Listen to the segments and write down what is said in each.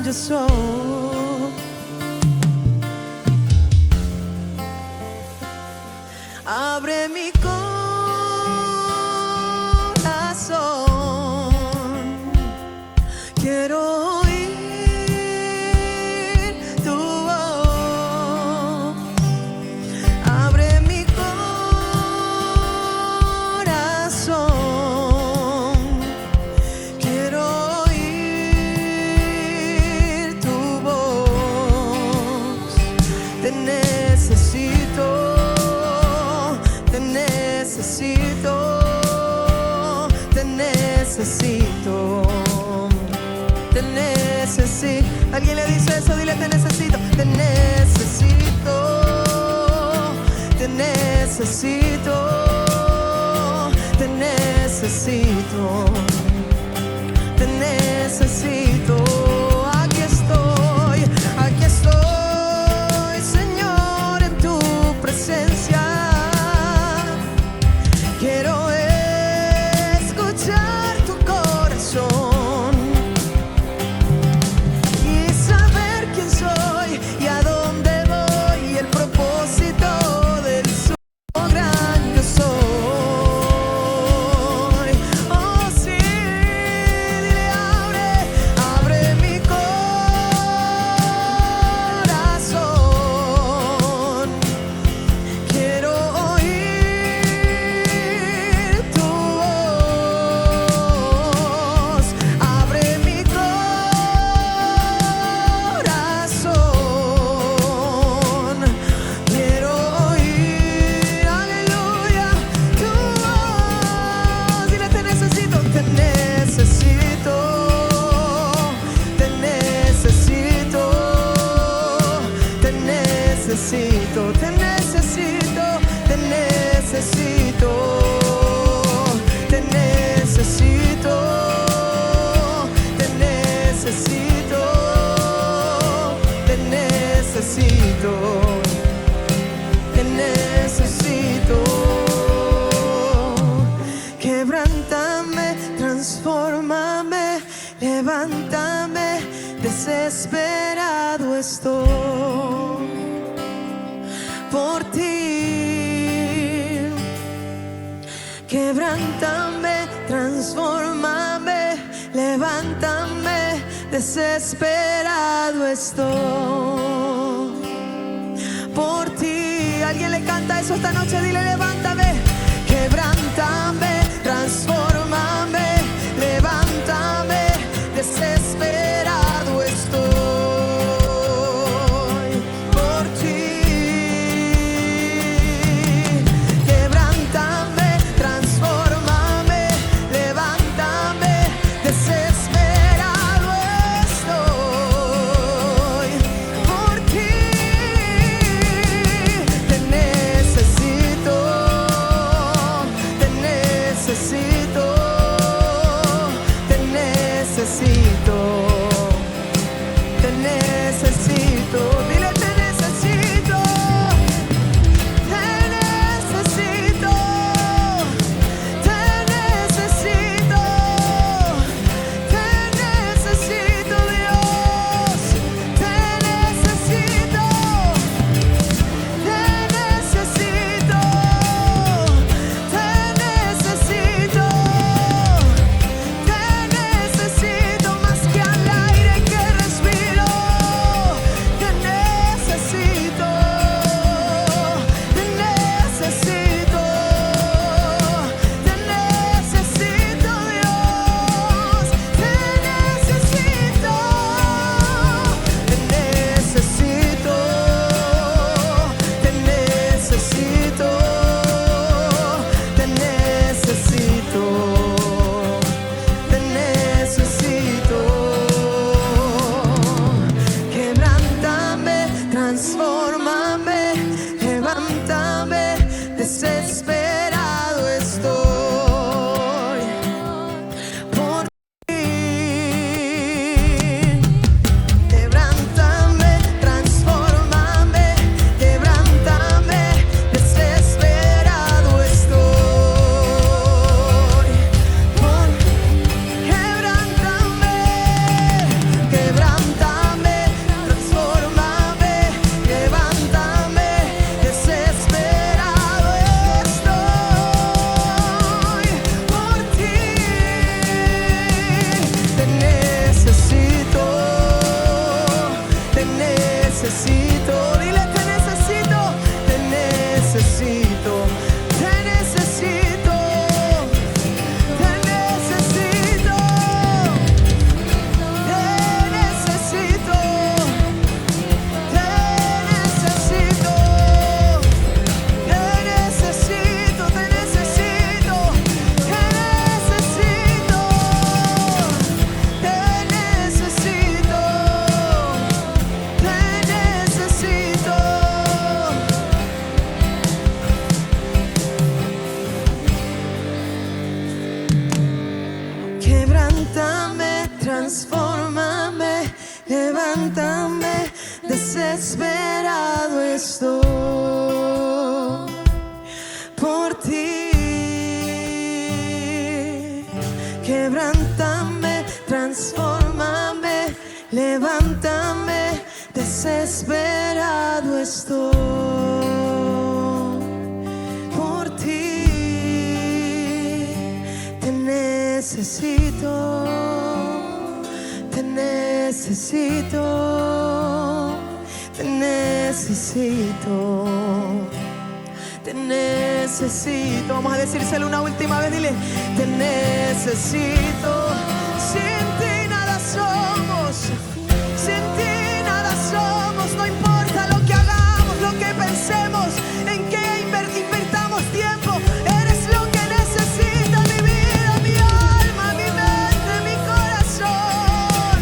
yo soy. Abre mi corazón, quiero oír tu voz. Abre mi corazón, quiero oír tu voz. Te necesito, te necesito, te necesito, te necesito. ¿Alguien le dice eso? Dile te necesito, te necesito, te necesito, te necesito, te necesito. Aquí estoy, Señor, en tu presencia. Quiero escuchar tu corazón y saber quién soy y a dónde voy y el propósito del sueño gran yo soy. Oh sí, dile abre mi corazón. Quiero oír tu voz. Abre mi corazón. Quiero oír, aleluya, tu voz. Dile te necesito, te necesito, te necesito, te necesito, te necesito, te necesito, te necesito, te necesito, te necesito, te necesito. Quebrántame, transfórmame, levántame, desesperado estoy por ti. Quebrántame, transfórmame, levántame, desesperado estoy por ti. ¿Alguien le canta eso esta noche? Dile levántame, quebrántame, transfórmame, levántame, desesperado estoy por ti. Quebrántame, transfórmame, levántame, desesperado estoy por ti. Te necesito, levántame, desesperado estoy por ti. Quebrántame, transfórmame, levántame, desesperado estoy por ti. Te necesito, te necesito, te necesito, te necesito. Vamos a decírselo una última vez, dile: te necesito. Sin ti nada somos, sin ti nada somos. No importa lo que hagamos, lo que pensemos, en qué invertamos tiempo. Eres lo que necesita mi vida, mi alma, mi mente, mi corazón.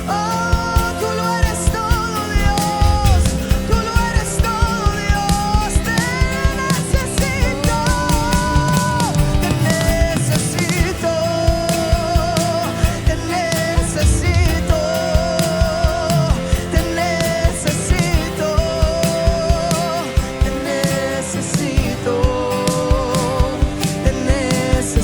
Oh, tú lo eres todo, Dios. Tú lo eres todo, Dios. Te necesito, te necesito, te necesito, te necesito, te necesito, te necesito,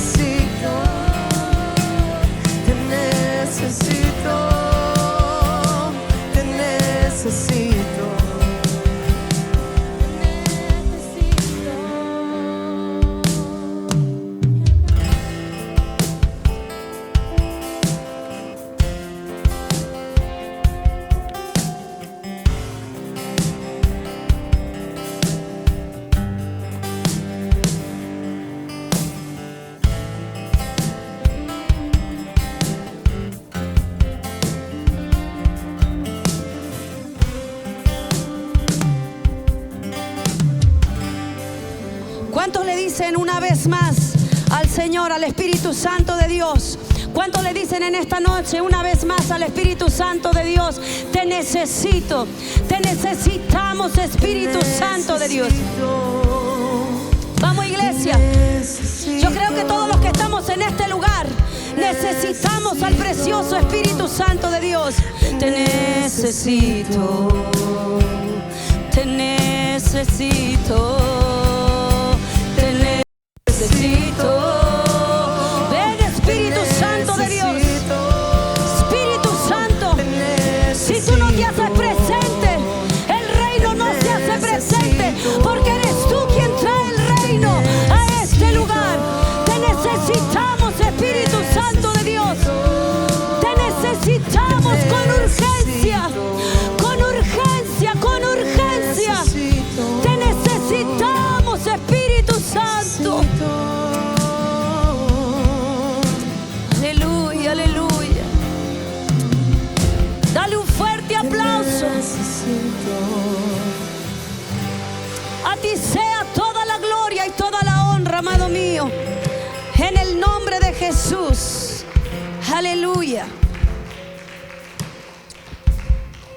te necesito, te necesito. ¿Cuántos le dicen una vez más al Señor, al Espíritu Santo de Dios? ¿Cuántos le dicen en esta noche una vez más al Espíritu Santo de Dios: te necesito, te necesitamos, Espíritu Santo de Dios? Vamos, iglesia. Yo creo que todos los que estamos en este lugar necesitamos al precioso Espíritu Santo de Dios. Te necesito, te necesito, te necesito. Ven, Espíritu Santo de Dios. Espíritu Santo, si tú no te haces presente, el reino no se hace presente, porque eres tú quien trae el reino a este lugar. Te necesitamos, Espíritu Santo de Dios. Te necesitamos con urgencia, con urgencia, con urgencia. Te necesitamos, Espíritu Santo. Aleluya, aleluya. Dale un fuerte aplauso. A ti sea toda la gloria y toda la honra, amado mío, en el nombre de Jesús. Aleluya.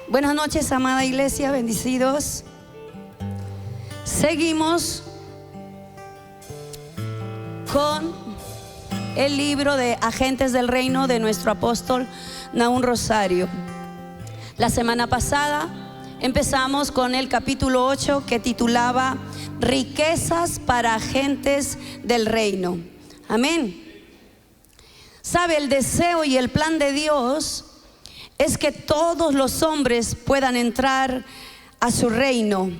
Buenas noches, amada iglesia, bendecidos. Seguimos con el libro de Agentes del Reino de nuestro apóstol Nahum Rosario. La semana pasada empezamos con el capítulo 8, que titulaba Riquezas para Agentes del Reino. Amén. Sabe, el deseo y el plan de Dios es que todos los hombres puedan entrar a su reino.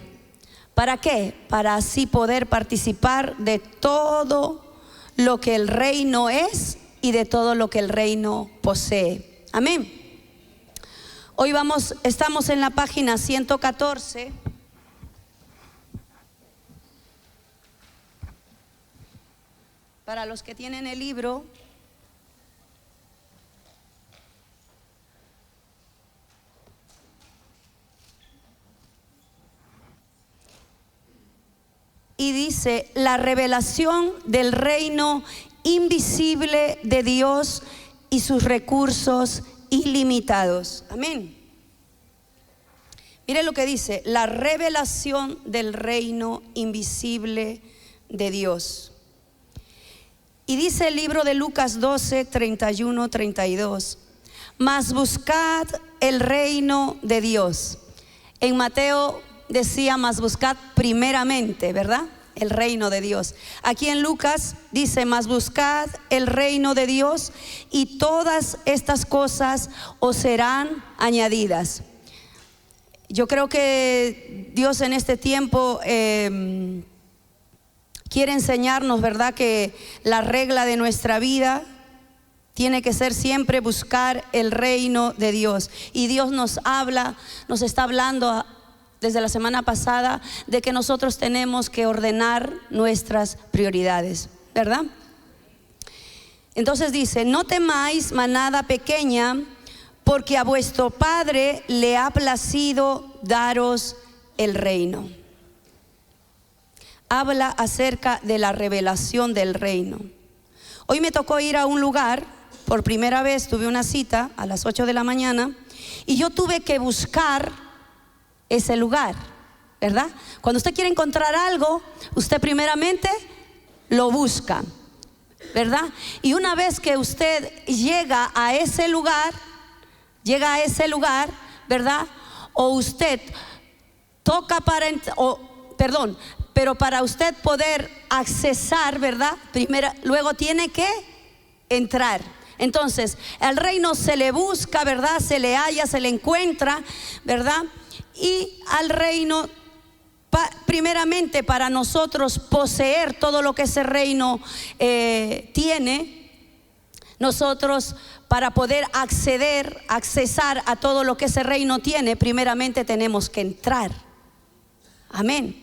¿Para qué? Para así poder participar de todo lo que el reino es y de todo lo que el reino posee. Amén. Hoy estamos en la página 114. Para los que tienen el libro, y dice: la revelación del reino invisible de Dios y sus recursos ilimitados. Amén. Mire lo que dice: la revelación del reino invisible de Dios. Y dice el libro de Lucas 12, 31, 32: mas buscad el reino de Dios. En Mateo decía, mas buscad primeramente, ¿verdad? El reino de Dios. Aquí en Lucas dice, mas buscad el reino de Dios y todas estas cosas os serán añadidas. Yo creo que Dios en este tiempo quiere enseñarnos, ¿verdad?, que la regla de nuestra vida tiene que ser siempre buscar el reino de Dios. Y Dios nos está hablando desde la semana pasada de que nosotros tenemos que ordenar nuestras prioridades, ¿verdad? Entonces dice, no temáis manada pequeña, porque a vuestro Padre le ha placido daros el reino. Habla acerca de la revelación del reino. Hoy me tocó ir a un lugar, por primera vez tuve una cita a las 8 de la mañana y yo tuve que buscar ese lugar, ¿verdad? Cuando usted quiere encontrar algo, usted primeramente lo busca, ¿verdad? Y una vez que usted llega a ese lugar, ¿verdad? O usted toca pero para usted poder accesar, ¿verdad? Luego tiene que entrar. Entonces, el reino se le busca, ¿verdad? Se le halla, se le encuentra, ¿verdad? Y al reino, primeramente para nosotros poseer todo lo que ese reino tiene, nosotros para poder accesar a todo lo que ese reino tiene, primeramente tenemos que entrar. Amén.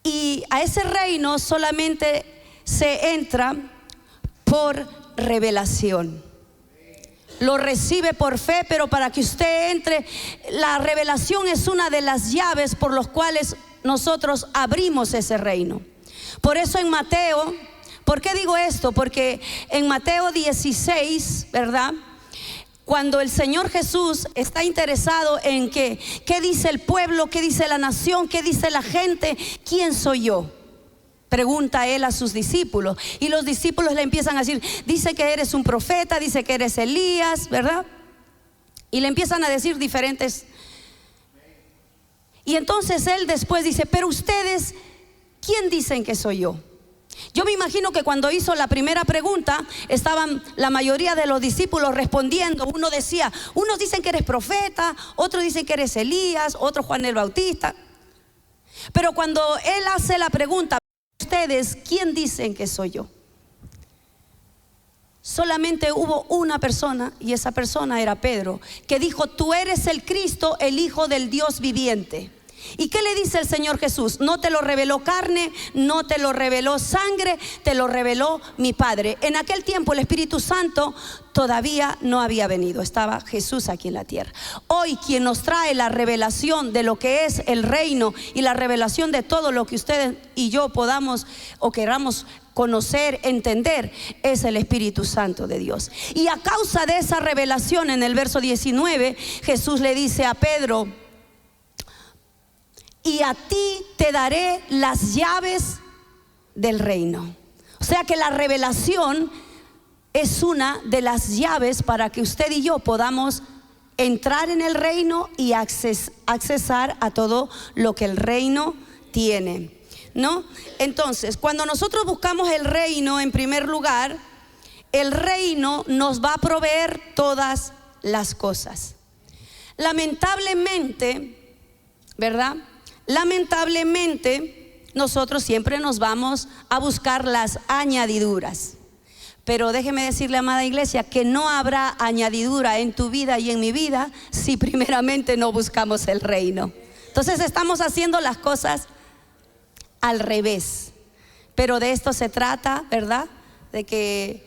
Y a ese reino solamente se entra por revelación. Lo recibe por fe, pero para que usted entre, la revelación es una de las llaves por las cuales nosotros abrimos ese reino. Por eso en Mateo, ¿por qué digo esto? Porque en Mateo 16, ¿verdad? Cuando el Señor Jesús está interesado en qué dice el pueblo, qué dice la nación, qué dice la gente, ¿quién soy yo? Pregunta él a sus discípulos y los discípulos le empiezan a decir, dice que eres un profeta, dice que eres Elías, ¿verdad? Y le empiezan a decir diferentes. Y entonces él después dice, pero ustedes, ¿quién dicen que soy yo? Yo me imagino que cuando hizo la primera pregunta estaban la mayoría de los discípulos respondiendo. Uno decía, unos dicen que eres profeta, otros dicen que eres Elías, otros Juan el Bautista. Pero cuando él hace la pregunta, ustedes, ¿quién dicen que soy yo? Solamente hubo una persona, y esa persona era Pedro, que dijo, tú eres el Cristo, el Hijo del Dios viviente. ¿Y qué le dice el Señor Jesús? No te lo reveló carne, no te lo reveló sangre, te lo reveló mi Padre. En aquel tiempo el Espíritu Santo todavía no había venido, estaba Jesús aquí en la tierra. Hoy quien nos trae la revelación de lo que es el reino y la revelación de todo lo que ustedes y yo podamos o queramos conocer, entender, es el Espíritu Santo de Dios. Y a causa de esa revelación, en el verso 19, Jesús le dice a Pedro, y a ti te daré las llaves del reino. O sea que la revelación es una de las llaves para que usted y yo podamos entrar en el reino y accesar a todo lo que el reino tiene, ¿no? Entonces, cuando nosotros buscamos el reino, en primer lugar, el reino nos va a proveer todas las cosas. Lamentablemente, ¿verdad? Lamentablemente, nosotros siempre nos vamos a buscar las añadiduras. Pero déjeme decirle, amada iglesia, que no habrá añadidura en tu vida y en mi vida si primeramente no buscamos el reino. Entonces estamos haciendo las cosas al revés. Pero de esto se trata, ¿verdad? De que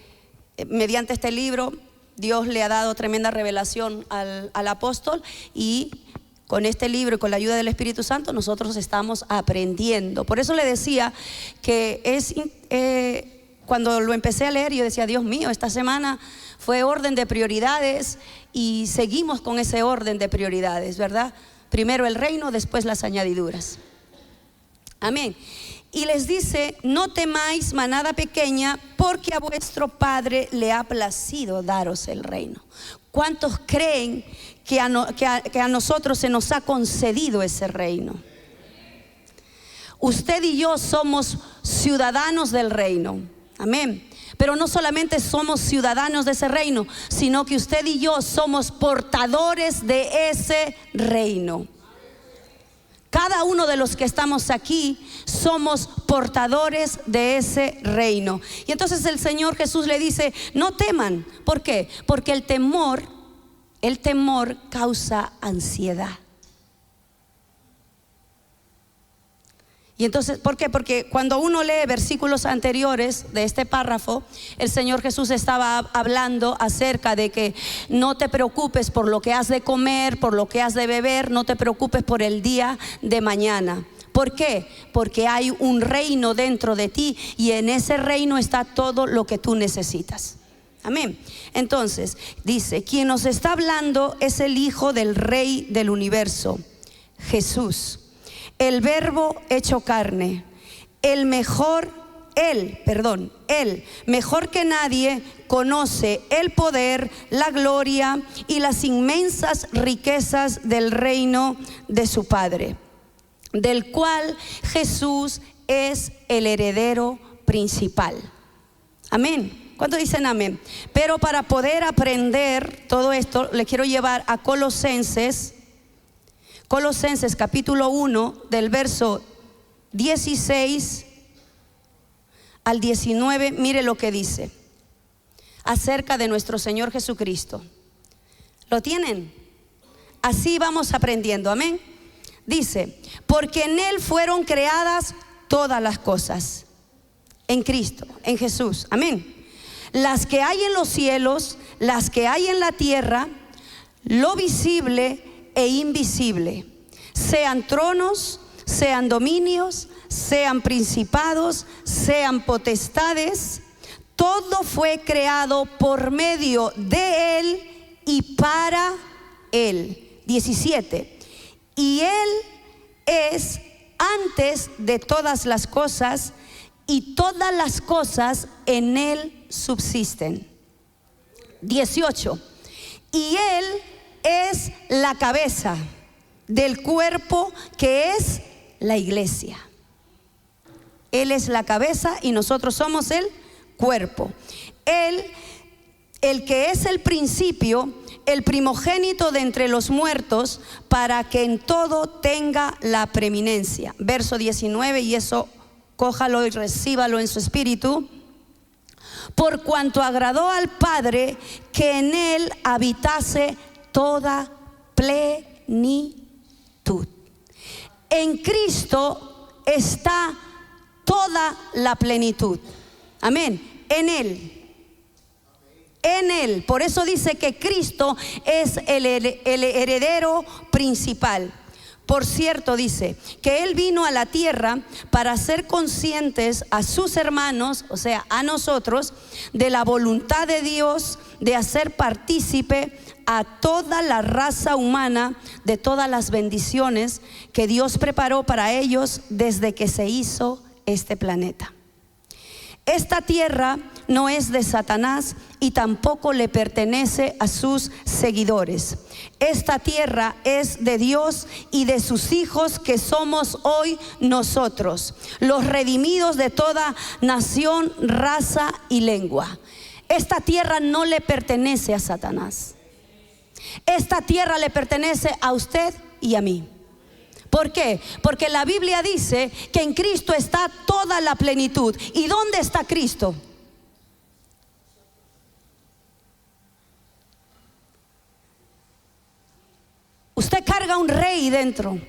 mediante este libro Dios le ha dado tremenda revelación al apóstol, y con este libro y con la ayuda del Espíritu Santo nosotros estamos aprendiendo. Por eso le decía que cuando lo empecé a leer yo decía, Dios mío, esta semana fue orden de prioridades y seguimos con ese orden de prioridades, ¿verdad? Primero el reino, después las añadiduras. Amén. Y les dice: no temáis, manada pequeña, porque a vuestro Padre le ha placido daros el reino. ¿Cuántos creen que a nosotros se nos ha concedido ese reino? Usted y yo somos ciudadanos del reino. Amén. Pero no solamente somos ciudadanos de ese reino, sino que usted y yo somos portadores de ese reino. Cada uno de los que estamos aquí somos portadores de ese reino. Y entonces el Señor Jesús le dice: no teman. ¿Por qué? Porque el temor causa ansiedad. Y entonces, ¿por qué? Porque cuando uno lee versículos anteriores de este párrafo, el Señor Jesús estaba hablando acerca de que no te preocupes por lo que has de comer, por lo que has de beber, no te preocupes por el día de mañana. ¿Por qué? Porque hay un reino dentro de ti y en ese reino está todo lo que tú necesitas. Amén. Entonces, dice: quien nos está hablando es el Hijo del Rey del universo, Jesús, el Verbo hecho carne, Él mejor que nadie conoce el poder, la gloria y las inmensas riquezas del reino de su Padre, del cual Jesús es el heredero principal. Amén. ¿Cuántos dicen amén? Pero para poder aprender todo esto, le quiero llevar a Colosenses capítulo 1, del verso 16 al 19. Mire lo que dice acerca de nuestro Señor Jesucristo. ¿Lo tienen? Así vamos aprendiendo, amén. Dice: porque en Él fueron creadas todas las cosas, en Cristo, en Jesús, amén. Las que hay en los cielos, las que hay en la tierra, lo visible e invisible, sean tronos, sean dominios, sean principados, sean potestades, todo fue creado por medio de Él y para Él. 17. Y Él es antes de todas las cosas, y todas las cosas en Él subsisten. 18. Y Él es la cabeza del cuerpo, que es la iglesia. Él es la cabeza y nosotros somos el cuerpo. Él, el que es el principio, el primogénito de entre los muertos, para que en todo tenga la preeminencia. Verso 19, y eso cójalo y recíbalo en su espíritu. Por cuanto agradó al Padre que en Él habitase toda plenitud. En Cristo está toda la plenitud. Amén. En Él. En Él. Por eso dice que Cristo es el heredero principal. Por cierto, dice que Él vino a la tierra para hacer conscientes a sus hermanos, o sea, a nosotros, de la voluntad de Dios, de hacer partícipe a toda la raza humana de todas las bendiciones que Dios preparó para ellos desde que se hizo este planeta. Esta tierra no es de Satanás y tampoco le pertenece a sus seguidores. Esta tierra es de Dios y de sus hijos, que somos hoy nosotros, los redimidos de toda nación, raza y lengua. Esta tierra no le pertenece a Satanás. Esta tierra le pertenece a usted y a mí. ¿Por qué? Porque la Biblia dice que en Cristo está toda la plenitud. ¿Y dónde está Cristo? Usted carga un rey dentro.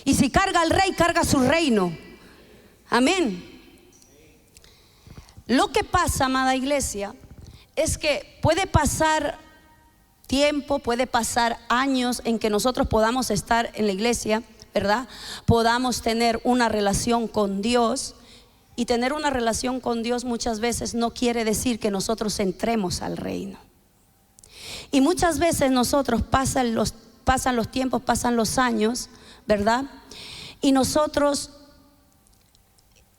Y si carga al rey, carga su reino. Amén. Lo que pasa, amada iglesia, es que puede pasar tiempo, puede pasar años en que nosotros podamos estar en la iglesia, ¿verdad? Podamos tener una relación con Dios. Y tener una relación con Dios muchas veces no quiere decir que nosotros entremos al reino. Y muchas veces nosotros pasan los tiempos, pasan los años, ¿verdad? Y nosotros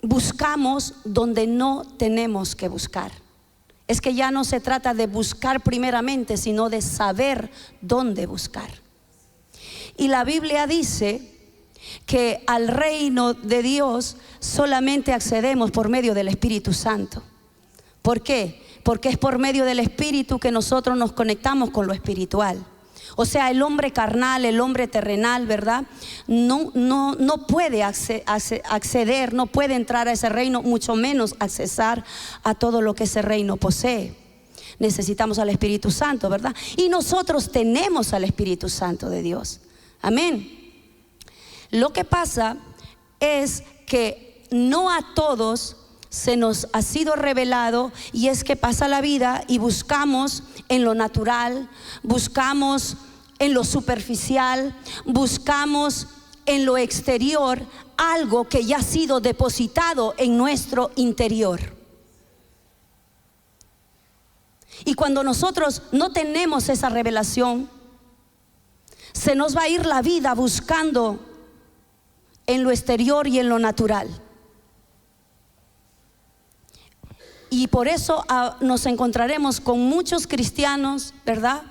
buscamos donde no tenemos que buscar. Es que ya no se trata de buscar primeramente, sino de saber dónde buscar. Y la Biblia dice que al reino de Dios solamente accedemos por medio del Espíritu Santo. ¿Por qué? Porque es por medio del Espíritu que nosotros nos conectamos con lo espiritual. O sea, el hombre carnal, el hombre terrenal, ¿verdad? No puede acceder, no puede entrar a ese reino, mucho menos accesar a todo lo que ese reino posee. Necesitamos al Espíritu Santo, ¿verdad? Y nosotros tenemos al Espíritu Santo de Dios. Amén. Lo que pasa es que no a todos se nos ha sido revelado, y es que pasa la vida y buscamos en lo natural, buscamos en lo superficial, buscamos en lo exterior algo que ya ha sido depositado en nuestro interior. Y cuando nosotros no tenemos esa revelación, se nos va a ir la vida buscando en lo exterior y en lo natural. Y por eso nos encontraremos con muchos cristianos, ¿verdad?,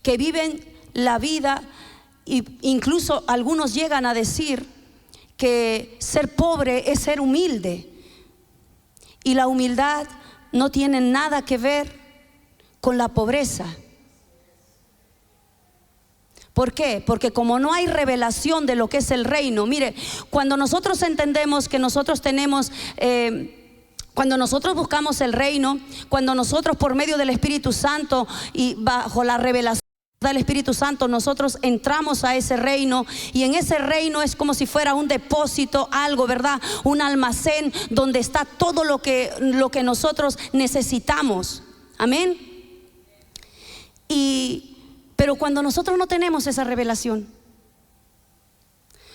que viven la vida, e incluso algunos llegan a decir que ser pobre es ser humilde. Y la humildad no tiene nada que ver con la pobreza. ¿Por qué? Porque como no hay revelación de lo que es el reino, mire, cuando nosotros entendemos que nosotros tenemos... cuando nosotros buscamos el reino, cuando nosotros por medio del Espíritu Santo y bajo la revelación del Espíritu Santo, nosotros entramos a ese reino, y en ese reino es como si fuera un depósito, algo, ¿verdad? Un almacén donde está todo lo que nosotros necesitamos. Amén. Pero cuando nosotros no tenemos esa revelación,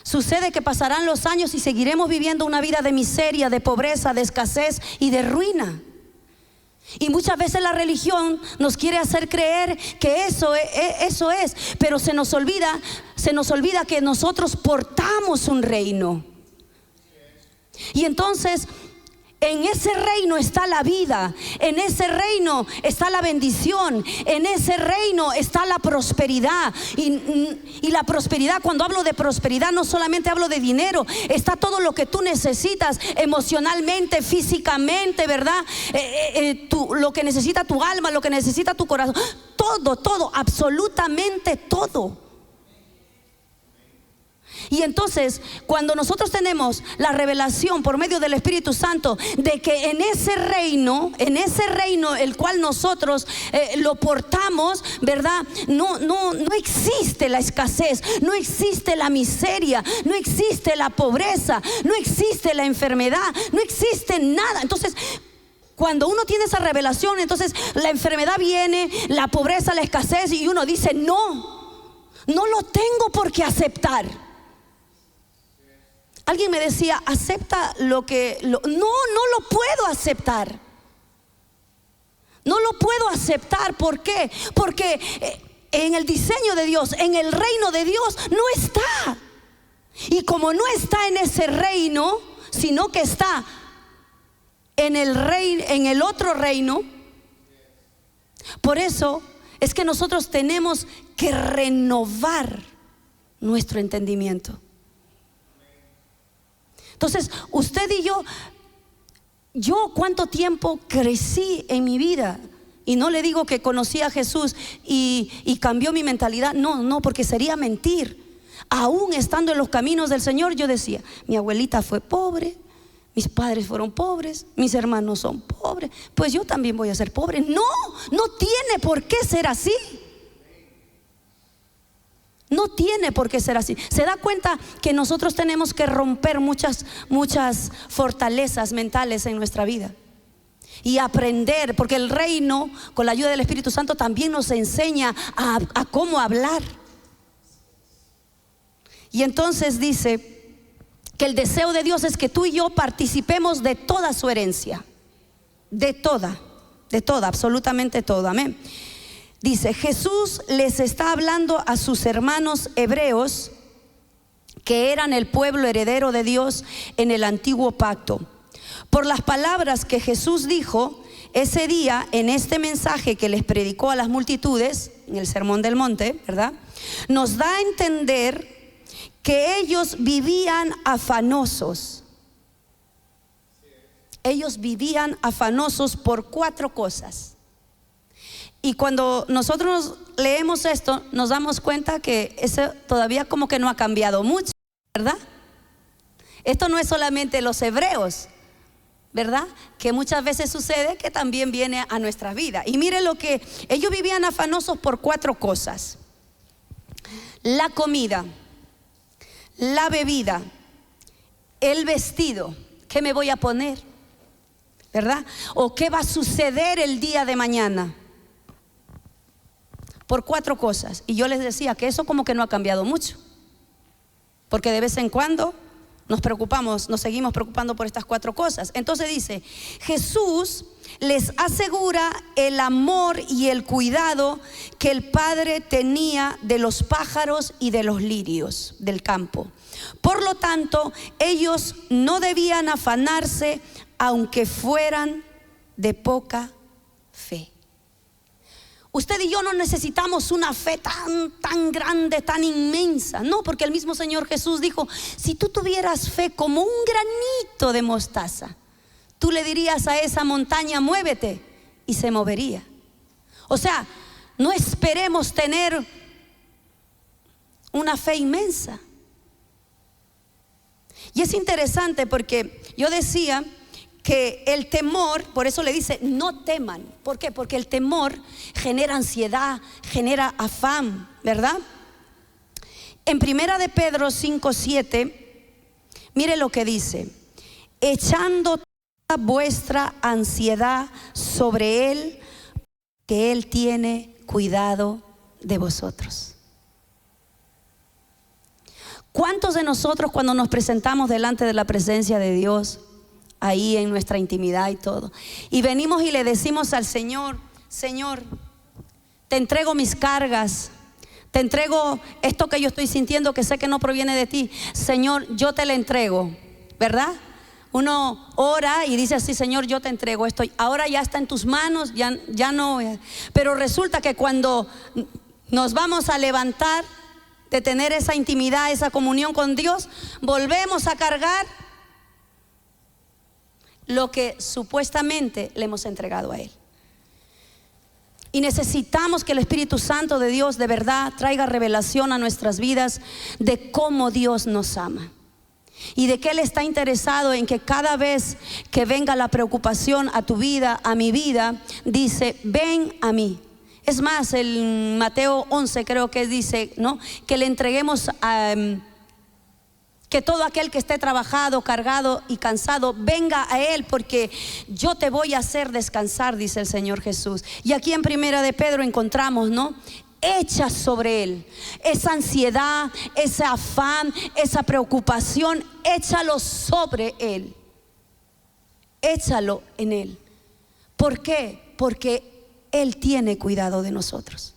sucede que pasarán los años y seguiremos viviendo una vida de miseria, de pobreza, de escasez y de ruina. Y muchas veces la religión nos quiere hacer creer que eso es, pero se nos olvida que nosotros portamos un reino. Y entonces en ese reino está la vida, en ese reino está la bendición, en ese reino está la prosperidad. Y la prosperidad, cuando hablo de prosperidad, no solamente hablo de dinero, está todo lo que tú necesitas emocionalmente, físicamente, ¿verdad? Lo que necesita tu alma, lo que necesita tu corazón, todo, absolutamente todo. Y entonces, cuando nosotros tenemos la revelación por medio del Espíritu Santo de que en ese reino el cual nosotros lo portamos, ¿verdad? No existe la escasez, no existe la miseria, no existe la pobreza, no existe la enfermedad, no existe nada. Entonces, cuando uno tiene esa revelación, entonces la enfermedad viene, la pobreza, la escasez, y uno dice, no lo tengo por qué aceptar. Alguien me decía, acepta no lo puedo aceptar. No lo puedo aceptar. ¿Por qué? Porque en el diseño de Dios, en el reino de Dios, no está. Y como no está en ese reino, sino que está en el otro reino, por eso es que nosotros tenemos que renovar nuestro entendimiento. Entonces, usted y yo cuánto tiempo crecí en mi vida, y no le digo que conocí a Jesús y cambió mi mentalidad, no, porque sería mentir. Aún estando en los caminos del Señor, yo decía, mi abuelita fue pobre, mis padres fueron pobres, mis hermanos son pobres, pues yo también voy a ser pobre. No tiene por qué ser así. No tiene por qué ser así. Se da cuenta que nosotros tenemos que romper muchas fortalezas mentales en nuestra vida y aprender, porque el reino, con la ayuda del Espíritu Santo, también nos enseña a cómo hablar. Y entonces dice que el deseo de Dios es que tú y yo participemos de toda su herencia, de toda, absolutamente toda. Amén. Dice, Jesús les está hablando a sus hermanos hebreos que eran el pueblo heredero de Dios en el antiguo pacto. Por las palabras que Jesús dijo ese día en este mensaje que les predicó a las multitudes, en el Sermón del Monte, ¿verdad? Nos da a entender que ellos vivían afanosos. Ellos vivían afanosos por 4 cosas. Y cuando nosotros leemos esto, nos damos cuenta que eso todavía como que no ha cambiado mucho, ¿verdad? Esto no es solamente los hebreos, ¿verdad? Que muchas veces sucede que también viene a nuestra vida. Y mire lo que ellos vivían afanosos por 4 cosas: la comida, la bebida, el vestido, ¿qué me voy a poner? ¿Verdad? O qué va a suceder el día de mañana. Por 4 cosas. Y yo les decía que eso como que no ha cambiado mucho, porque de vez en cuando nos preocupamos, nos seguimos preocupando por estas 4 cosas. Entonces dice, Jesús les asegura el amor y el cuidado que el Padre tenía de los pájaros y de los lirios del campo. Por lo tanto, ellos no debían afanarse aunque fueran de poca fe. Usted y yo no necesitamos una fe tan grande, tan inmensa. No, porque el mismo Señor Jesús dijo, si tú tuvieras fe como un granito de mostaza, tú le dirías a esa montaña, muévete, y se movería. O sea, no esperemos tener una fe inmensa. Y es interesante porque yo decía que el temor, por eso le dice no teman. ¿Por qué? Porque el temor genera ansiedad, genera afán, ¿verdad? En primera de Pedro 5:7, mire lo que dice: echando toda vuestra ansiedad sobre Él, que Él tiene cuidado de vosotros. ¿Cuántos de nosotros cuando nos presentamos delante de la presencia de Dios, ahí en nuestra intimidad y todo, y venimos y le decimos al Señor, Señor, te entrego mis cargas, te entrego esto que yo estoy sintiendo que sé que no proviene de ti, Señor, yo te lo entrego, ¿verdad? Uno ora y dice así, Señor, yo te entrego esto, ahora ya está en tus manos, ya no. Pero resulta que cuando nos vamos a levantar de tener esa intimidad, esa comunión con Dios, volvemos a cargar lo que supuestamente le hemos entregado a Él. Y necesitamos que el Espíritu Santo de Dios de verdad traiga revelación a nuestras vidas de cómo Dios nos ama y de que Él está interesado en que cada vez que venga la preocupación a tu vida, a mi vida, dice, ven a mí. Es más, el Mateo 11 creo que dice, ¿no?, que le entreguemos a que todo aquel que esté trabajado, cargado y cansado, venga a Él, porque yo te voy a hacer descansar, dice el Señor Jesús. Y aquí en primera de Pedro encontramos, ¿no?, echa sobre Él esa ansiedad, ese afán, esa preocupación, échalo sobre Él, échalo en Él. ¿Por qué? Porque Él tiene cuidado de nosotros.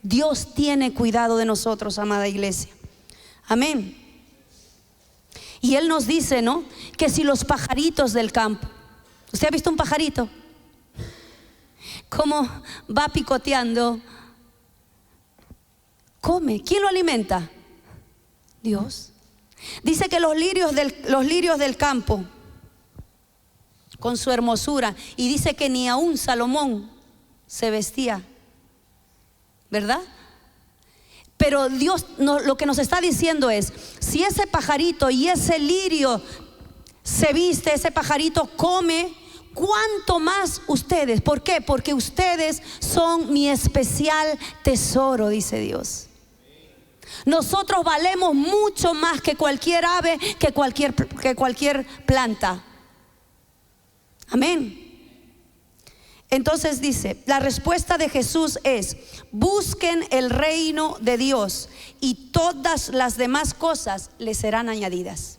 Dios tiene cuidado de nosotros, amada iglesia. Amén. Y Él nos dice, ¿no?, que si los pajaritos del campo, ¿usted ha visto un pajarito? ¿Cómo va picoteando? Come. ¿Quién lo alimenta? Dios. Dice que los lirios del campo, con su hermosura, y dice que ni aún Salomón se vestía, ¿verdad? Pero Dios lo que nos está diciendo es, si ese pajarito y ese lirio se viste, ese pajarito come, ¿cuánto más ustedes? ¿Por qué? Porque ustedes son mi especial tesoro, dice Dios. Nosotros valemos mucho más que cualquier ave, que cualquier planta. Amén. Entonces dice, la respuesta de Jesús es, busquen el reino de Dios y todas las demás cosas les serán añadidas.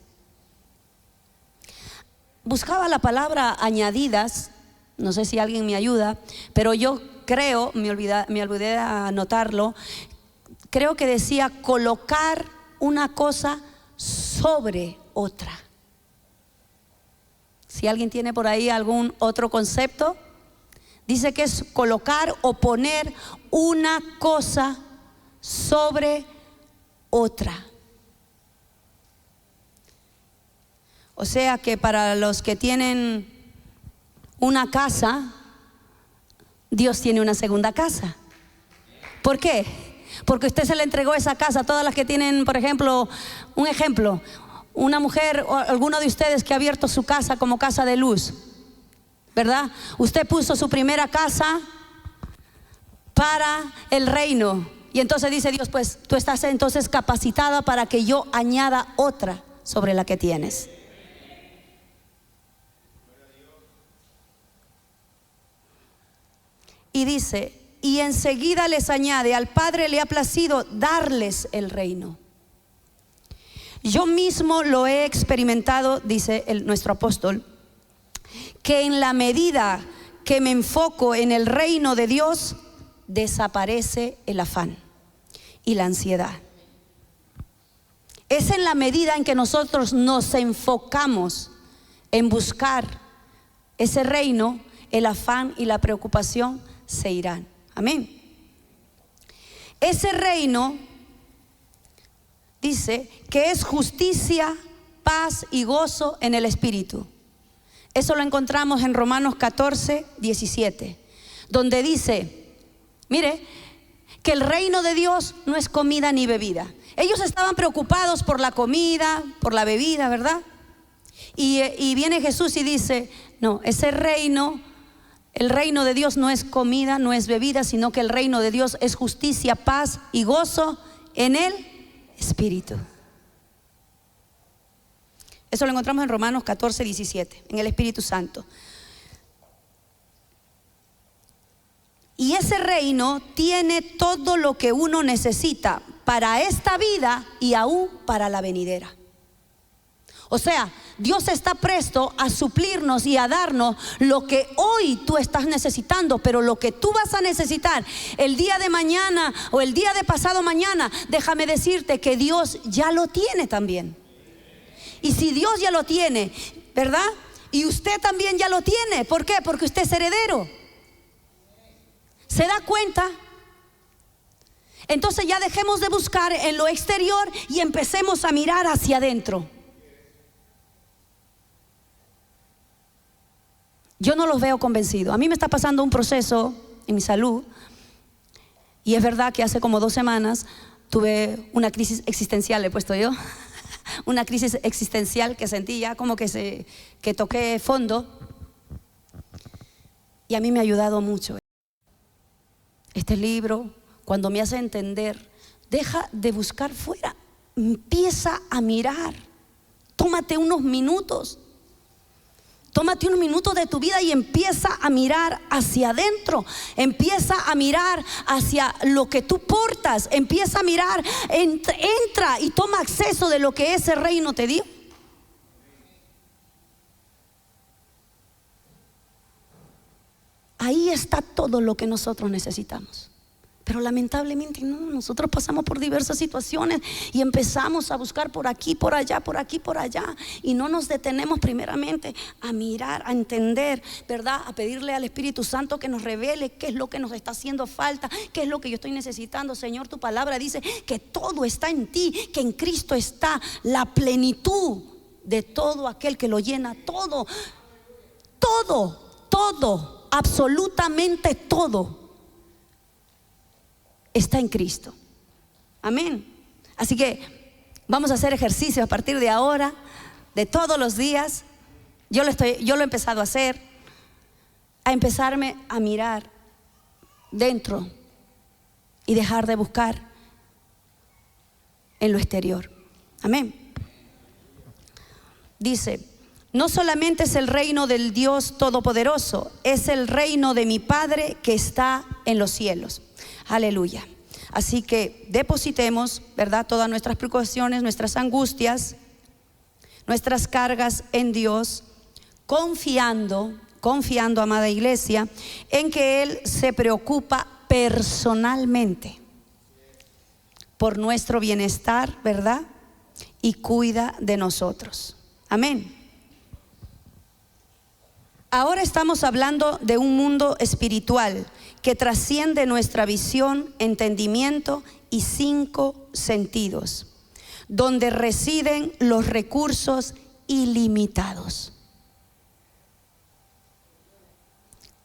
Buscaba la palabra añadidas, no sé si alguien me ayuda, pero yo creo, me olvidé de anotarlo, creo que decía colocar una cosa sobre otra. Si alguien tiene por ahí algún otro concepto, dice que es colocar o poner una cosa sobre otra. O sea que para los que tienen una casa, Dios tiene una segunda casa. ¿Por qué? Porque usted se le entregó esa casa a todas las que tienen, por ejemplo, un ejemplo, una mujer o alguno de ustedes que ha abierto su casa como casa de luz, ¿verdad? Usted puso su primera casa para el reino y entonces dice Dios, pues tú estás entonces capacitada para que yo añada otra sobre la que tienes. Y dice, y enseguida les añade, al Padre le ha placido darles el reino. Yo mismo lo he experimentado, dice nuestro apóstol, que en la medida que me enfoco en el reino de Dios, desaparece el afán y la ansiedad. Es en la medida en que nosotros nos enfocamos en buscar ese reino, el afán y la preocupación se irán. Amén. Ese reino dice que es justicia, paz y gozo en el Espíritu. Eso lo encontramos en Romanos 14, 17, donde dice, mire, que el reino de Dios no es comida ni bebida. Ellos estaban preocupados por la comida, por la bebida, ¿verdad? Y viene Jesús y dice, no, ese reino, el reino de Dios no es comida, no es bebida, sino que el reino de Dios es justicia, paz y gozo en el Espíritu. Eso lo encontramos en Romanos 14, 17, en el Espíritu Santo. Y ese reino tiene todo lo que uno necesita para esta vida y aún para la venidera. O sea, Dios está presto a suplirnos y a darnos lo que hoy tú estás necesitando, pero lo que tú vas a necesitar el día de mañana o el día de pasado mañana, déjame decirte que Dios ya lo tiene también. Y si Dios ya lo tiene, ¿verdad? Y usted también ya lo tiene. ¿Por qué? Porque usted es heredero. ¿Se da cuenta? Entonces ya dejemos de buscar en lo exterior y empecemos a mirar hacia adentro. Yo no los veo convencidos. A mí me está pasando un proceso en mi salud y es verdad que hace como 2 semanas tuve una crisis existencial, le he puesto yo, una crisis existencial que sentí ya como que toqué fondo, y a mí me ha ayudado mucho este libro cuando me hace entender, deja de buscar fuera, empieza a mirar, tómate unos minutos. Tómate unos minutos de tu vida y empieza a mirar hacia adentro. Empieza a mirar hacia lo que tú portas. Empieza a mirar, entra y toma acceso de lo que ese reino te dio. Ahí está todo lo que nosotros necesitamos. Pero lamentablemente no, nosotros pasamos por diversas situaciones y empezamos a buscar por aquí, por allá, por aquí, por allá, y no nos detenemos primeramente a mirar, a entender, ¿verdad? A pedirle al Espíritu Santo que nos revele qué es lo que nos está haciendo falta, qué es lo que yo estoy necesitando. Señor, tu palabra dice que todo está en ti, que en Cristo está la plenitud de todo aquel que lo llena. Todo, absolutamente todo está en Cristo. Amén. Así que vamos a hacer ejercicio a partir de ahora, de todos los días. Yo lo he empezado a hacer, a empezarme a mirar dentro y dejar de buscar en lo exterior. Amén. Dice, no solamente es el reino del Dios Todopoderoso, es el reino de mi Padre que está en los cielos. Aleluya. Así que depositemos, ¿verdad?, todas nuestras preocupaciones, nuestras angustias, nuestras cargas en Dios, confiando, amada iglesia, en que Él se preocupa personalmente por nuestro bienestar, ¿verdad? y cuida de nosotros. Amén. Ahora estamos hablando de un mundo espiritual que trasciende nuestra visión, entendimiento y 5 sentidos, donde residen los recursos ilimitados.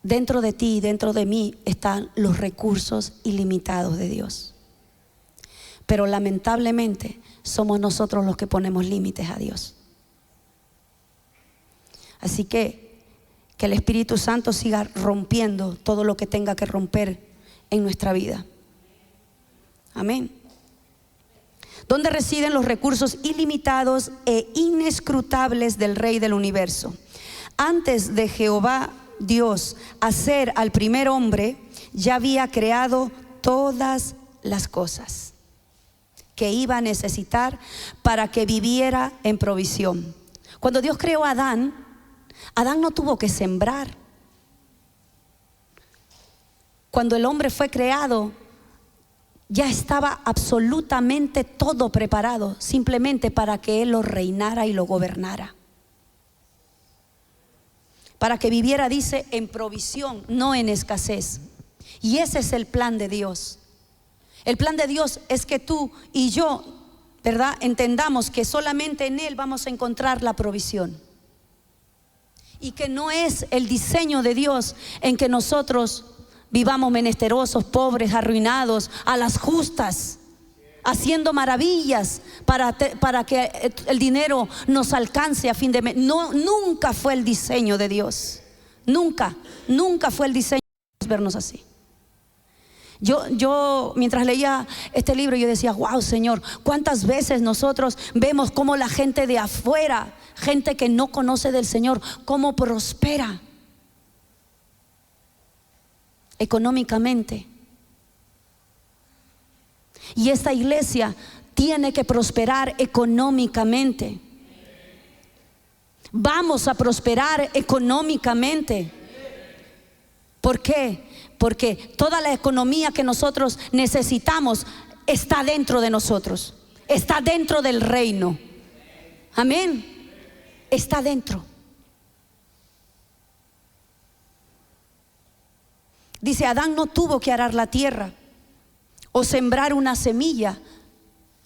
Dentro de ti y dentro de mí están los recursos ilimitados de Dios. Pero lamentablemente somos nosotros los que ponemos límites a Dios. Así que el Espíritu Santo siga rompiendo todo lo que tenga que romper en nuestra vida. Amén. Donde residen los recursos ilimitados e inescrutables del Rey del universo. Antes de Jehová Dios hacer al primer hombre, ya había creado todas las cosas que iba a necesitar para que viviera en provisión. Cuando Dios creó a Adán, Adán no tuvo que sembrar. Cuando el hombre fue creado, ya estaba absolutamente todo preparado, simplemente para que él lo reinara y lo gobernara. Para que viviera, dice, en provisión, no en escasez. Y ese es el plan de Dios. El plan de Dios es que tú y yo, ¿verdad?, entendamos que solamente en Él vamos a encontrar la provisión. Y que no es el diseño de Dios en que nosotros vivamos menesterosos, pobres, arruinados, a las justas, haciendo maravillas para que el dinero nos alcance a fin de mes. No, nunca fue el diseño de Dios. Nunca fue el diseño de Dios vernos así. Yo mientras leía este libro, yo decía, wow, Señor, cuántas veces nosotros vemos cómo la gente de afuera, gente que no conoce del Señor, cómo prospera económicamente. Y esta iglesia tiene que prosperar económicamente. Vamos a prosperar económicamente. ¿Por qué? Porque toda la economía que nosotros necesitamos está dentro de nosotros. Está dentro del reino. Amén. Está dentro. Dice, Adán no tuvo que arar la tierra o sembrar una semilla.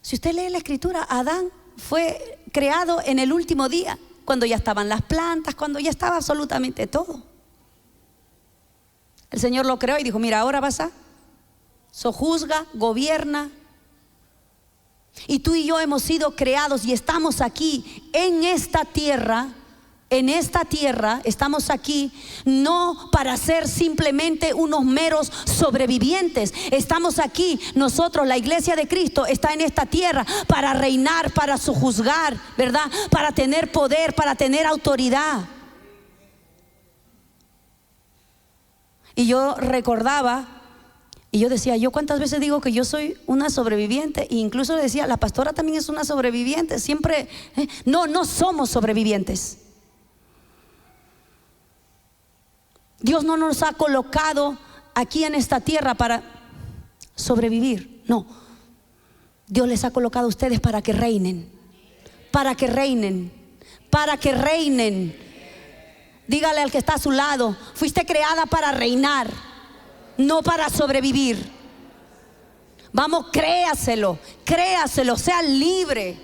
Si usted lee la escritura, Adán fue creado en el último día, cuando ya estaban las plantas, cuando ya estaba absolutamente todo. El Señor lo creó y dijo, mira, ahora vas a sojuzga, gobierna. Y tú y yo hemos sido creados y estamos aquí en esta tierra. En esta tierra estamos aquí no para ser simplemente unos meros sobrevivientes. Estamos aquí, nosotros, la iglesia de Cristo está en esta tierra para reinar, para sojuzgar, ¿verdad? Para tener poder, para tener autoridad. Y yo recordaba, y yo decía, yo cuántas veces digo que yo soy una sobreviviente, e incluso le decía, la pastora también es una sobreviviente, siempre, no somos sobrevivientes. Dios no nos ha colocado aquí en esta tierra para sobrevivir, no. Dios les ha colocado a ustedes para que reinen, para que reinen, para que reinen. Dígale al que está a su lado, fuiste creada para reinar, no para sobrevivir. Vamos, créaselo, sea libre.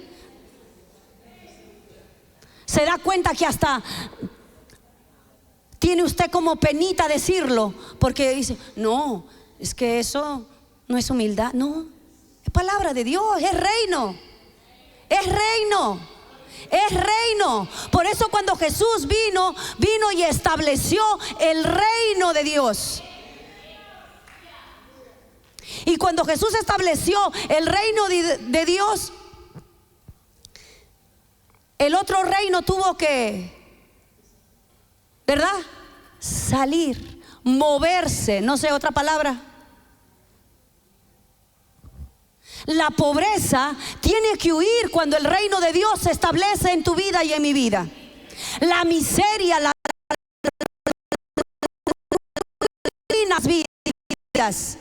Se da cuenta que hasta tiene usted como penita decirlo, porque dice, no, es que eso no es humildad. No, es palabra de Dios, es reino, es reino, es reino. Por eso cuando Jesús vino y estableció el reino de Dios. Y cuando Jesús estableció el reino de Dios, el otro reino tuvo que, ¿verdad?, salir, moverse, no sé otra palabra. La pobreza tiene que huir cuando el reino de Dios se establece en tu vida y en mi vida. La miseria, las vidas.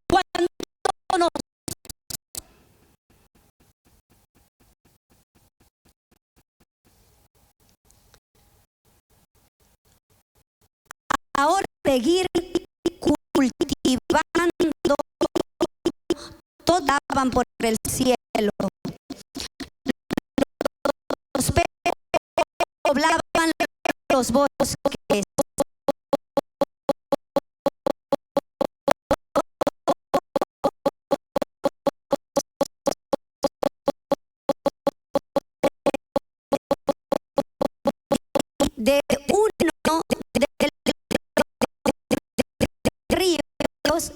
Cuando ahora seguir cultivando, todos daban por el cielo. Los peces poblaban los bosques. De uno de ríos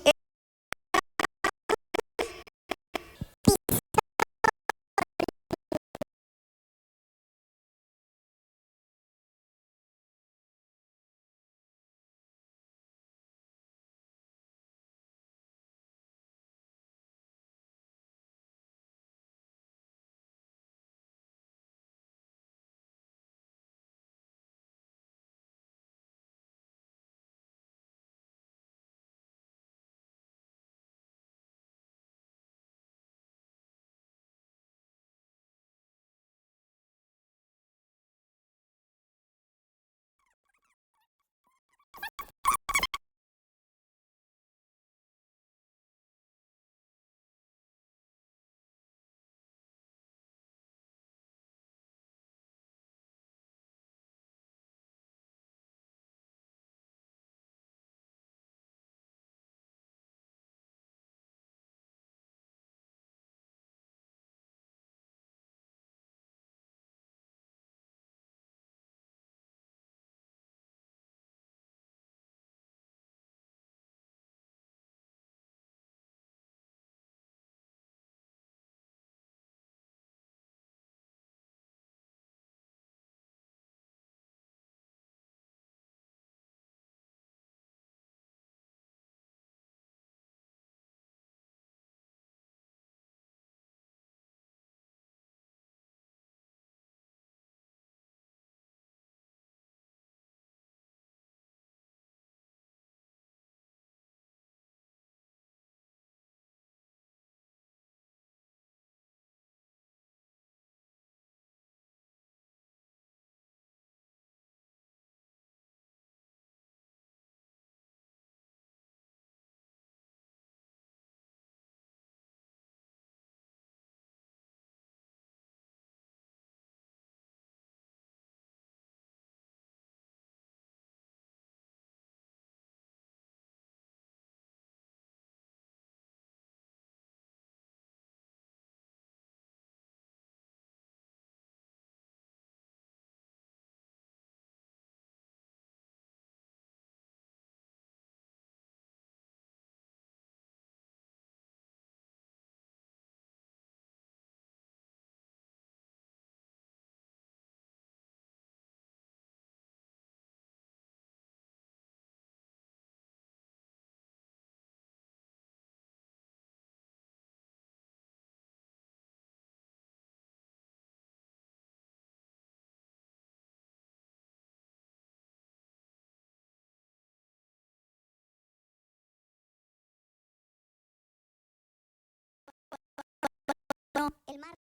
el mar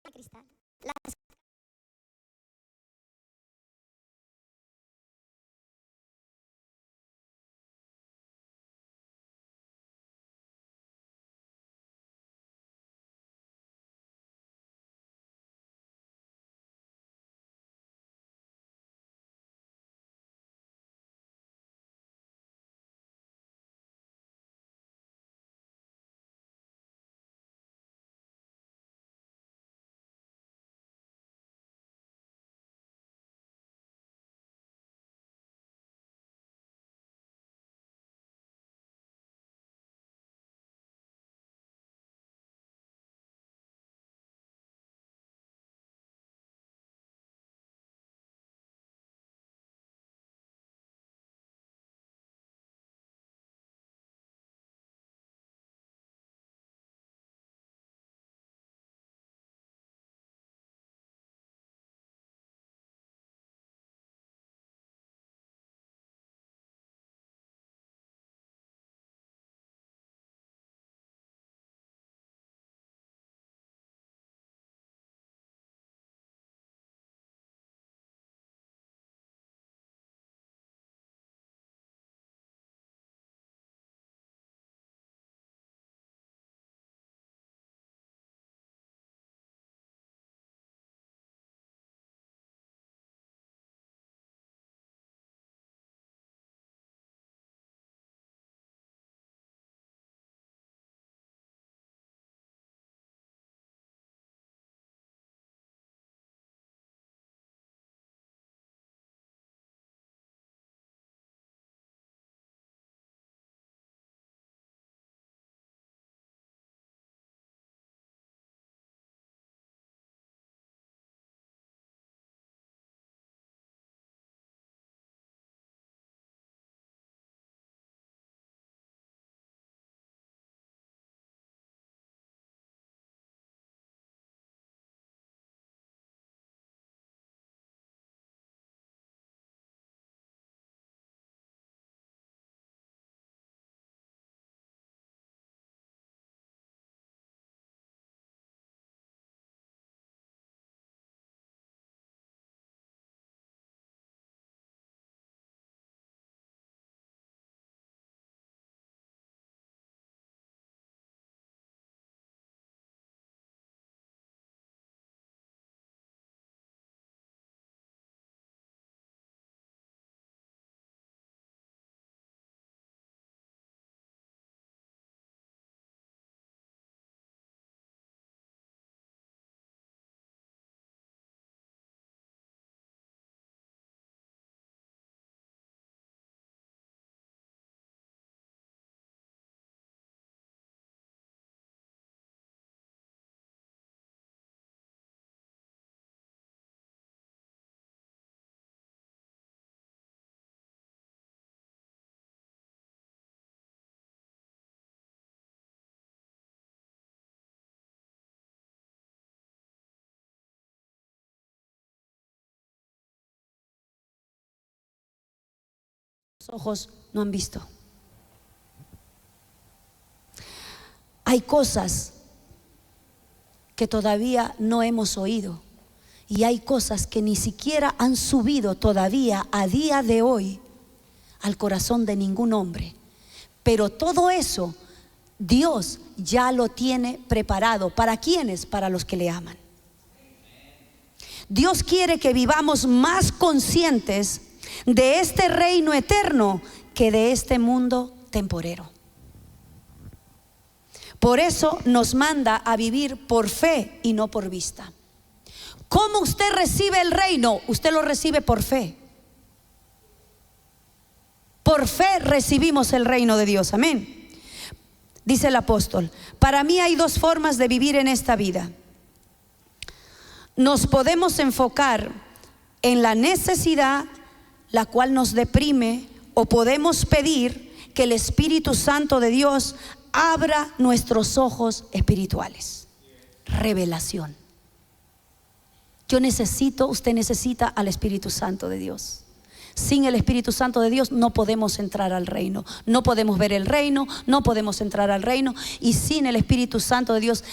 de cristal. Las ojos no han visto. Hay cosas que todavía no hemos oído, y hay cosas que ni siquiera han subido todavía a día de hoy al corazón de ningún hombre. Pero todo eso Dios ya lo tiene preparado. ¿Para quiénes? Para los que le aman. Dios quiere que vivamos más conscientes de este reino eterno que de este mundo temporero. Por eso nos manda a vivir por fe y no por vista. ¿Cómo usted recibe el reino? Usted lo recibe por fe. Por fe recibimos el reino de Dios. Amén. Dice el apóstol: para mí hay dos formas de vivir en esta vida. Nos podemos enfocar en la necesidad, la cual nos deprime, o podemos pedir que el Espíritu Santo de Dios abra nuestros ojos espirituales. Revelación. Yo necesito, usted necesita al Espíritu Santo de Dios. Sin el Espíritu Santo de Dios no podemos entrar al reino, no podemos ver el reino, no podemos entrar al reino. Y sin el Espíritu Santo de Dios,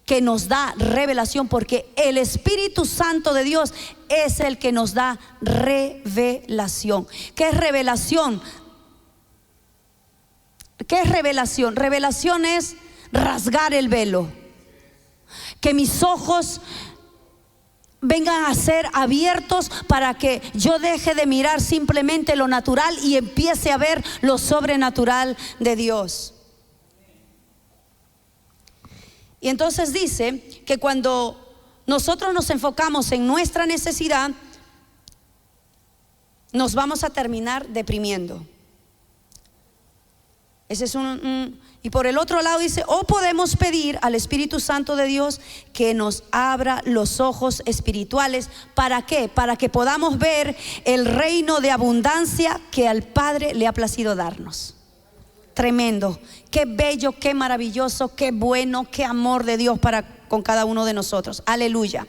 que nos da revelación, porque el Espíritu Santo de Dios es el que nos da revelación. ¿Qué es revelación? ¿Qué es revelación? Revelación es rasgar el velo, que mis ojos vengan a ser abiertos para que yo deje de mirar simplemente lo natural y empiece a ver lo sobrenatural de Dios. Y entonces dice que cuando nosotros nos enfocamos en nuestra necesidad, nos vamos a terminar deprimiendo. Ese es y por el otro lado dice: o podemos pedir al Espíritu Santo de Dios que nos abra los ojos espirituales. ¿Para qué? Para que podamos ver el reino de abundancia que al Padre le ha placido darnos. Tremendo, qué bello, qué maravilloso, qué bueno, qué amor de Dios para con cada uno de nosotros. Aleluya.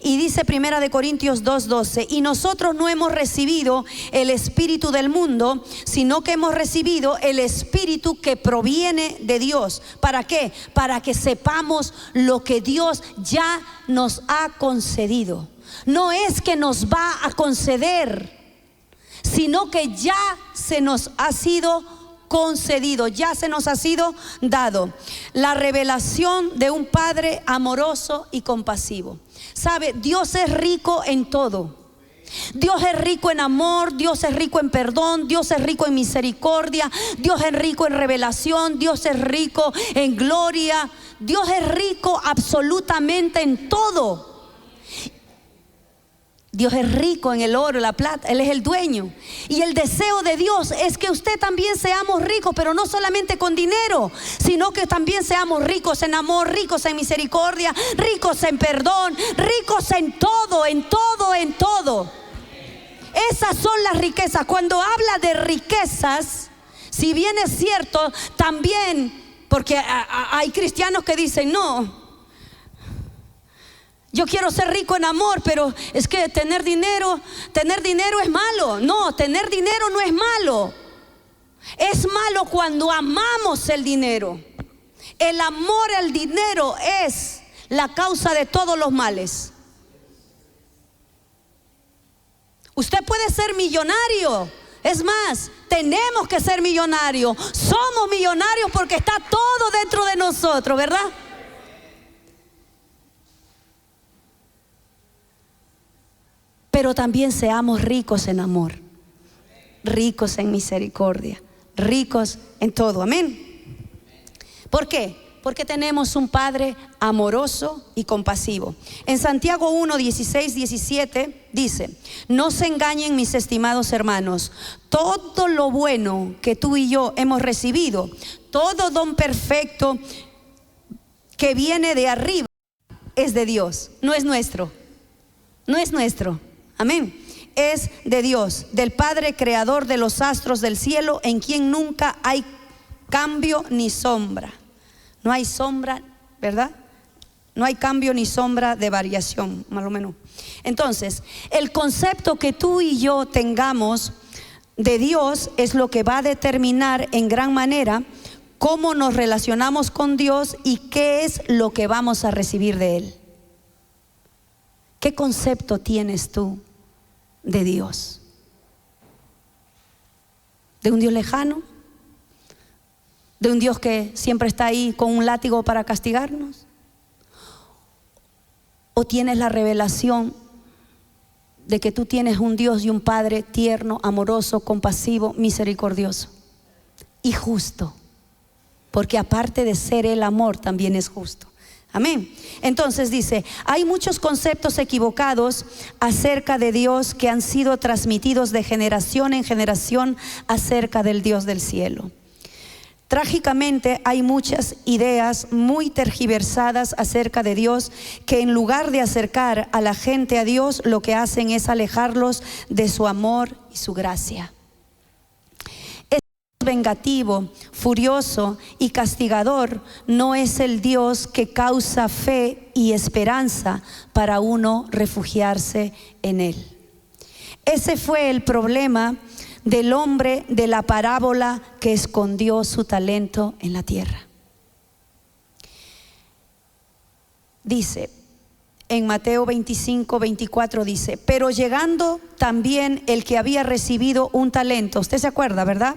Y dice 1 Corintios 2:12: y nosotros no hemos recibido el espíritu del mundo, sino que hemos recibido el espíritu que proviene de Dios. ¿Para qué? Para que sepamos lo que Dios ya nos ha concedido. No es que nos va a conceder, sino que ya se nos ha sido concedido, ya se nos ha sido dado. La revelación de un Padre amoroso y compasivo. ¿Sabe? Dios es rico en todo. Dios es rico en amor, Dios es rico en perdón, Dios es rico en misericordia, Dios es rico en revelación, Dios es rico en gloria. Dios es rico absolutamente en todo. Dios es rico en el oro, la plata, Él es el dueño. Y el deseo de Dios es que usted también seamos ricos, pero no solamente con dinero, sino que también seamos ricos en amor, ricos en misericordia, ricos en perdón, ricos en todo, en todo, en todo. Esas son las riquezas. Cuando habla de riquezas, si bien es cierto, también, porque hay cristianos que dicen: no, yo quiero ser rico en amor, pero es que tener dinero es malo. No, tener dinero no es malo. Es malo cuando amamos el dinero. El amor al dinero es la causa de todos los males. Usted puede ser millonario. Es más, tenemos que ser millonarios. Somos millonarios porque está todo dentro de nosotros, ¿verdad? Pero también seamos ricos en amor, ricos en misericordia, ricos en todo. Amén. ¿Por qué? Porque tenemos un Padre amoroso y compasivo. En Santiago 1, 16, 17 dice: no se engañen, mis estimados hermanos, todo lo bueno que tú y yo hemos recibido, todo don perfecto que viene de arriba, es de Dios, no es nuestro, no es nuestro. Amén. Es de Dios, del Padre creador de los astros del cielo, en quien nunca hay cambio ni sombra. No hay sombra, ¿verdad? No hay cambio ni sombra de variación, más o menos. Entonces, el concepto que tú y yo tengamos de Dios es lo que va a determinar en gran manera cómo nos relacionamos con Dios y qué es lo que vamos a recibir de Él. ¿Qué concepto tienes tú de Dios? ¿De un Dios lejano? ¿De un Dios que siempre está ahí con un látigo para castigarnos? ¿O tienes la revelación de que tú tienes un Dios y un Padre tierno, amoroso, compasivo, misericordioso y justo? Porque aparte de ser el amor, también es justo. Amén. Entonces dice, hay muchos conceptos equivocados acerca de Dios que han sido transmitidos de generación en generación acerca del Dios del cielo. Trágicamente hay muchas ideas muy tergiversadas acerca de Dios que en lugar de acercar a la gente a Dios, lo que hacen es alejarlos de su amor y su gracia. Vengativo, furioso y castigador no es el Dios que causa fe y esperanza para uno refugiarse en Él. Ese fue el problema del hombre de la parábola que escondió su talento en la tierra. Dice en Mateo 25:24, dice, pero llegando también el que había recibido un talento. Usted se acuerda, ¿verdad?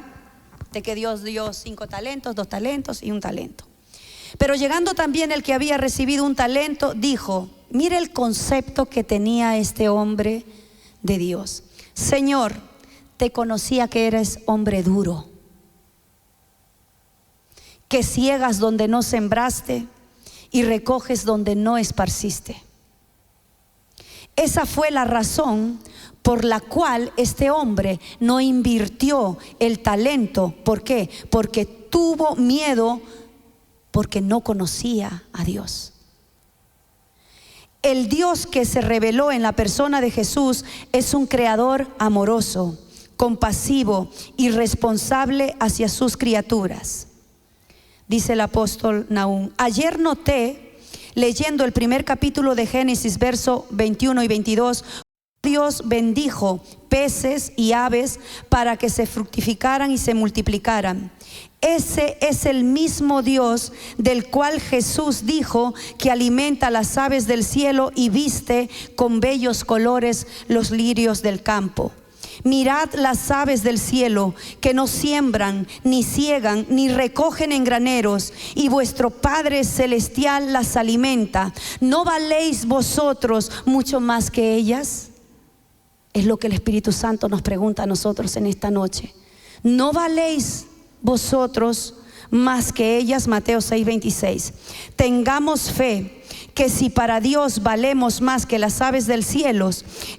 De que Dios dio 5 talentos, 2 talentos y 1 talento. Pero llegando también el que había recibido un talento, dijo, mire el concepto que tenía este hombre de Dios. Señor, te conocía que eres hombre duro, que ciegas donde no sembraste y recoges donde no esparciste. Esa fue la razón por la cual este hombre no invirtió el talento. ¿Por qué? Porque tuvo miedo, porque no conocía a Dios. El Dios que se reveló en la persona de Jesús es un creador amoroso, compasivo y responsable hacia sus criaturas. Dice el apóstol Nahum, ayer noté, leyendo el primer capítulo de Génesis, verso 21 y 22, Dios bendijo peces y aves para que se fructificaran y se multiplicaran. Ese es el mismo Dios del cual Jesús dijo que alimenta las aves del cielo y viste con bellos colores los lirios del campo. Mirad las aves del cielo, que no siembran, ni ciegan, ni recogen en graneros, y vuestro Padre celestial las alimenta. ¿No valéis vosotros mucho más que ellas? Es lo que el Espíritu Santo nos pregunta a nosotros en esta noche. ¿No valéis vosotros más que ellas? Mateo 6:26. Tengamos fe que si para Dios valemos más que las aves del cielo,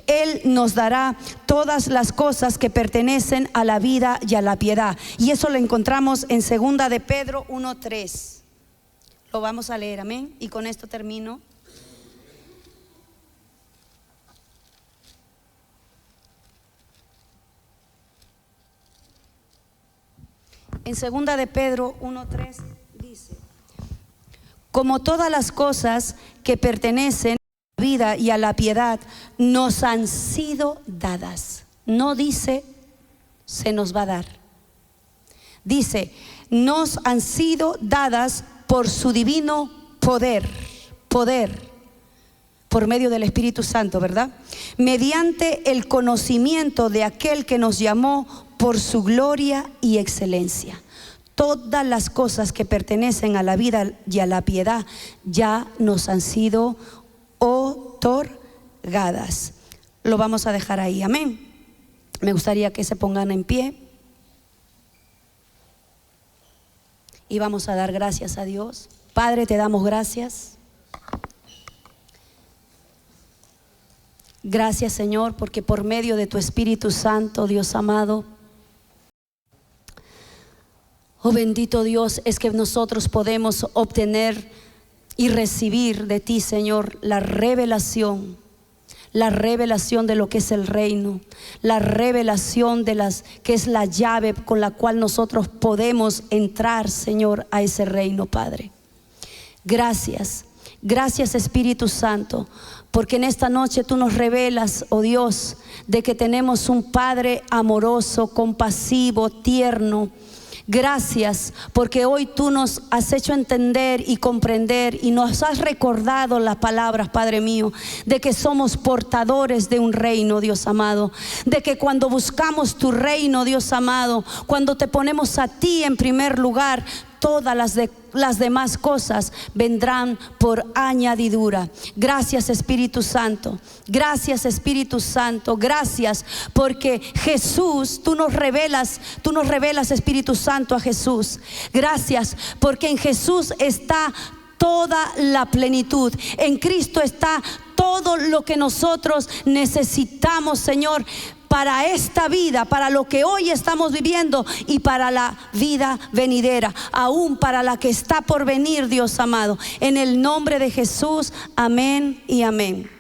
Él nos dará todas las cosas que pertenecen a la vida y a la piedad. Y eso lo encontramos en 2 de Pedro 1:3. Lo vamos a leer, amén. Y con esto termino. En 2 de Pedro 1:3 dice, como todas las cosas que pertenecen a la vida y a la piedad nos han sido dadas. No dice se nos va a dar. Dice, nos han sido dadas por su divino poder, por medio del Espíritu Santo, ¿verdad? Mediante el conocimiento de aquel que nos llamó por su gloria y excelencia. Todas las cosas que pertenecen a la vida y a la piedad ya nos han sido otorgadas. Lo vamos a dejar ahí, amén. Me gustaría que se pongan en pie y vamos a dar gracias a Dios. Padre, te damos gracias. Gracias, Señor, porque por medio de tu Espíritu Santo, Dios amado, oh bendito Dios, es que nosotros podemos obtener y recibir de ti, Señor, la revelación de lo que es el reino, la revelación de que es la llave con la cual nosotros podemos entrar, Señor, a ese reino, Padre. Gracias, Gracias, Espíritu Santo, porque en esta noche tú nos revelas, oh Dios, de que tenemos un Padre amoroso, compasivo, tierno. Gracias porque hoy tú nos has hecho entender y comprender y nos has recordado las palabras, Padre mío, de que somos portadores de un reino, Dios amado, de que cuando buscamos tu reino, Dios amado, cuando te ponemos a ti en primer lugar, todas las demás cosas vendrán por añadidura. Gracias, Espíritu Santo. Gracias, Espíritu Santo. Gracias porque Jesús, tú nos revelas, Espíritu Santo, a Jesús. Gracias porque en Jesús está toda la plenitud. En Cristo está todo lo que nosotros necesitamos, Señor, para esta vida, para lo que hoy estamos viviendo y para la vida venidera, aún para la que está por venir, Dios amado. En el nombre de Jesús, amén y amén.